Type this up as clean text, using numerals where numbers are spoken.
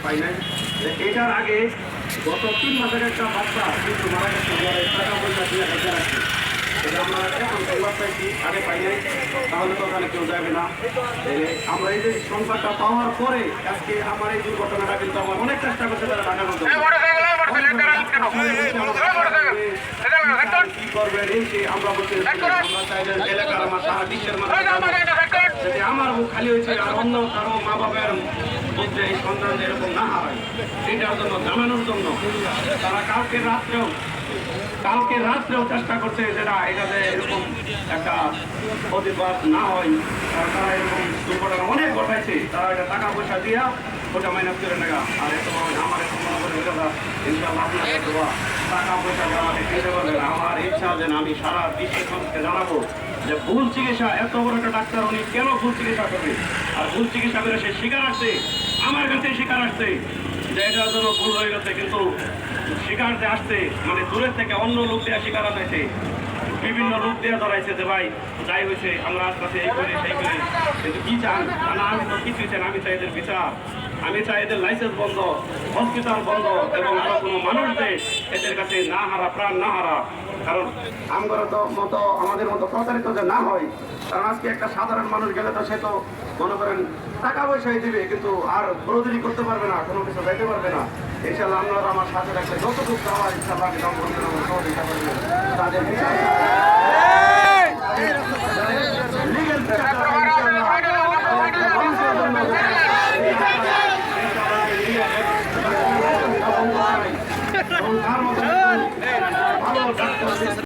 পাই নাই। এটার আগে গত 3 মাসের একটা বাচ্চা কিন্তু মারা গেছে, টাকা পয়সা দিয়ে রেখে রাখছে। এটা আমরা এখন সংবাদ পাইছি, আগে পাই নাই, তাহলে তো ওখানে কেউ যাবে না। আমরা এই যে সংবাদটা পাওয়ার পরে আজকে আমার এই দুর্ঘটনাটা কিন্তু আমার অনেক চেষ্টা করছে তারা টাকা করতে কি করবেন এই যে আমরা বলতে আমরা চাইলেন এলাকার আমার সারা বিশ্বের মানুষ আমার মুখ খালি হয়েছে আর অন্য কারো মা বাবার মধ্যে এই সন্তান এরকম না হারায় এটার জন্য জানানোর জন্য তারা কালকে রাত্রেও চেষ্টা করছে যেটা এটাতে এরকম একটা প্রতিবাদ না হয়। তারা এরকম দুর্ঘটনা অনেক ঘটাইছে, তারা এটা টাকা পয়সা দিয়া ওটা মাইনাস করে নেগা। আর এত আমার এত মনে করে ইনশাআল্লাহ আপনাকে দেওয়া টাকা পয়সা দেওয়া দিতে পারবেন। আমার ইচ্ছা যে আমি সারা বিশ্বের মানুষকে জানাবো যে ভুল চিকিৎসা, এত বড় একটা ডাক্তার উনি কেন ভুল চিকিৎসা করবে, আর ভুল চিকিৎসা করে সে শিকার আসছে, আমার কাছে শিকার আসছে যে এটার জন্য ভুল হয়ে গেছে। কিন্তু শিকার যে আসছে মানে দূরের থেকে অন্য লোক দেওয়া শিকার আনাইছে, বিভিন্ন লোক দেওয়া ধরাইছে যে ভাই যাই হয়েছে আমরা আসতে এই করি সেই করি। কিন্তু কি চান না, আমি তো কিছুই চান, আমি চাই এদের বিচার, আমি চাই এদের লাইসেন্স বন্ধ, হসপিটাল বন্ধ এবং আরো কোনো মানুষ যে এদের কাছে না হারা, প্রাণ না হারা। কারণ আমাদের মতো প্রচারিত যে না হয়, কারণ আজকে একটা সাধারণ মানুষ গেলে তো সে তো মনে করেন টাকা পয়সাই দিবে কিন্তু আর প্রতিনিধি করতে পারবে না, কোনো কিছু যাইতে পারবে না। ইনশাআল্লাহ আপনারা আমার সাথে রাখলে যতটুকু আমার ইনশাআল্লাহ আমি সহযোগিতা করবেন, তাদের বিচার